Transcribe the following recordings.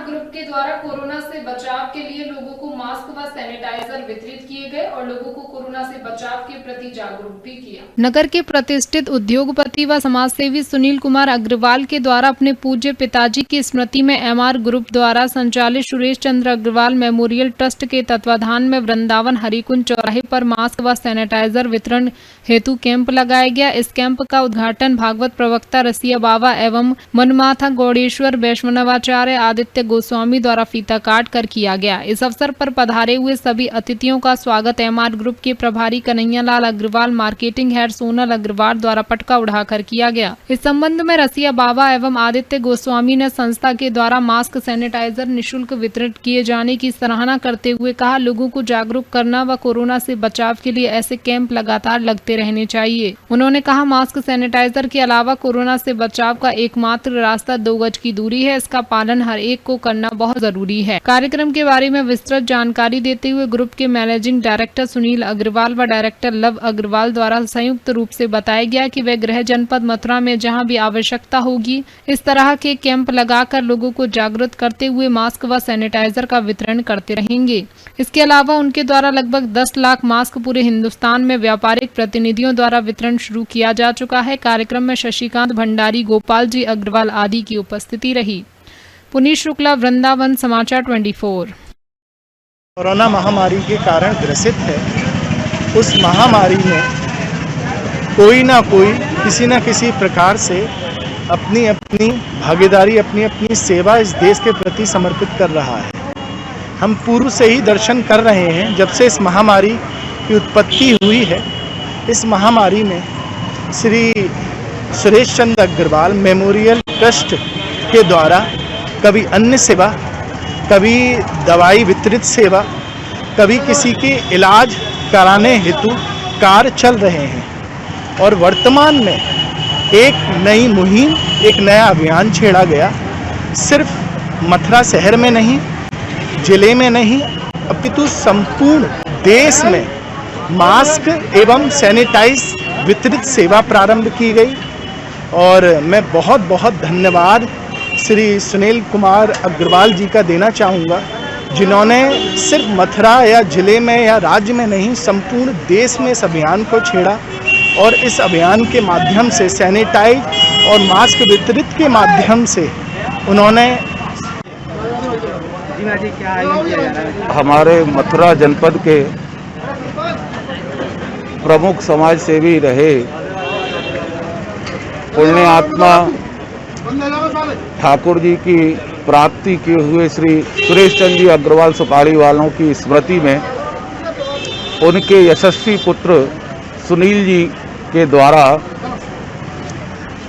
Group के द्वारा corona से बचाव के लिए लोगों को मास्क व सैनिटाइजर वितरित किए गए और लोगों को कोरोना से बचाव के प्रति जागरूक भी किया। नगर के प्रतिष्ठित उद्योगपति व समाजसेवी सुनील कुमार अग्रवाल के द्वारा अपने पूज्य पिताजी की स्मृति में MR ग्रुप द्वारा संचालित सुरेश चंद्र अग्रवाल मेमोरियल ट्रस्ट के तत्वाधान में वृंदावन हरिकुंज चौराहे पर मास्क व सैनिटाइजर वितरण हेतु कैंप लगाया गया। इस कैंप का उद्घाटन भागवत प्रवक्ता रसिया बाबा एवं मनमाथा गौड़ेश्वर वैष्णवाचार्य आदित्य गोस्वामी द्वारा फीता काट कर किया गया। इस अवसर पर पधारे हुए सभी अतिथियों का स्वागत MR ग्रुप के प्रभारी कन्हैया लाल अग्रवाल, मार्केटिंग हेड सोनल अग्रवाल द्वारा पटका उड़ाकर किया गया। इस संबंध में रसिया बाबा एवं आदित्य गोस्वामी ने संस्था के द्वारा मास्क सैनिटाइजर निःशुल्क वितरित किए जाने की सराहना करते हुए कहा, लोगों को जागरूक करना व कोरोना से बचाव के लिए ऐसे कैंप लगातार लगते रहने चाहिए। उन्होंने कहा, मास्क सैनिटाइजर के अलावा कोरोना से बचाव का एकमात्र रास्ता 2 गज की दूरी है। इसका पालन हर एक को करना बहुत जरूरी है। कार्यक्रम के बारे में विस्तृत जानकारी देते हुए ग्रुप के मैनेजिंग डायरेक्टर सुनील अग्रवाल व डायरेक्टर लव अग्रवाल द्वारा संयुक्त रूप से बताया गया कि वे गृह जनपद मथुरा में जहां भी आवश्यकता होगी इस तरह के कैंप लगाकर लोगों को जागरूक करते हुए मास्क व सैनिटाइजर का वितरण करते रहेंगे। इसके अलावा उनके द्वारा लगभग 10 लाख मास्क पूरे हिंदुस्तान में व्यापारिक प्रतिनिधियों द्वारा वितरण शुरू किया जा चुका है। कार्यक्रम में शशिकांत भंडारी, गोपाल जी अग्रवाल आदि की उपस्थिति रही। पुनीत शुक्ला, वृंदावन समाचार 24। कोरोना महामारी के कारण ग्रसित है। उस महामारी में कोई ना कोई किसी न किसी प्रकार से अपनी अपनी भागीदारी, अपनी अपनी सेवा इस देश के प्रति समर्पित कर रहा है। हम पूर्व से ही दर्शन कर रहे हैं, जब से इस महामारी की उत्पत्ति हुई है। इस महामारी में श्री सुरेश चंद्र अग्रवाल मेमोरियल ट्रस्ट के द्वारा कभी अन्य सेवा, कभी दवाई वितरित सेवा, कभी किसी के इलाज कराने हेतु कार्य चल रहे हैं। और वर्तमान में एक नई मुहिम, एक नया अभियान छेड़ा गया। सिर्फ मथुरा शहर में नहीं, जिले में नहीं, अपितु संपूर्ण देश में मास्क एवं सैनिटाइज वितरित सेवा प्रारंभ की गई। और मैं बहुत बहुत धन्यवाद श्री सुनील कुमार अग्रवाल जी का देना चाहूँगा, जिन्होंने सिर्फ मथुरा या जिले में या राज्य में नहीं, संपूर्ण देश में इस अभियान को छेड़ा और इस अभियान के माध्यम से सैनिटाइज और मास्क वितरित के माध्यम से उन्होंने हमारे मथुरा जनपद के प्रमुख समाज सेवी रहे पुण्य आत्मा ठाकुर जी की प्राप्ति किए हुए श्री सुरेश चंद्र जी अग्रवाल सुपाड़ी वालों की स्मृति में उनके यशस्वी पुत्र सुनील जी के द्वारा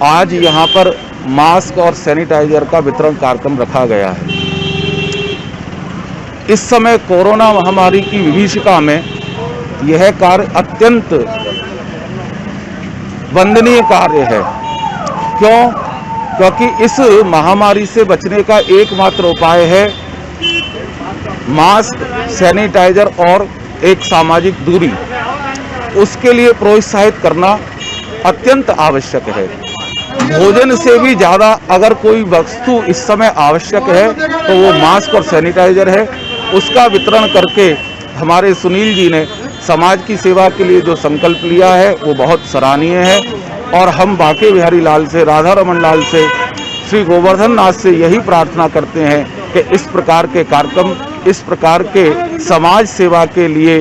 आज यहाँ पर मास्क और सैनिटाइजर का वितरण कार्यक्रम रखा गया है। इस समय कोरोना महामारी की विभीषिका में यह कार्य अत्यंत वंदनीय कार्य है। क्यों? क्योंकि इस महामारी से बचने का एकमात्र उपाय है मास्क, सैनिटाइजर और एक सामाजिक दूरी। उसके लिए प्रोत्साहित करना अत्यंत आवश्यक है। भोजन से भी ज़्यादा अगर कोई वस्तु इस समय आवश्यक है तो वो मास्क और सैनिटाइजर है। उसका वितरण करके हमारे सुनील जी ने समाज की सेवा के लिए जो संकल्प लिया है वो बहुत सराहनीय है। और हम बांके बिहारी लाल से, राधा रमन लाल से, श्री गोवर्धन नाथ से यही प्रार्थना करते हैं कि इस प्रकार के कार्यक्रम, इस प्रकार के समाज सेवा के लिए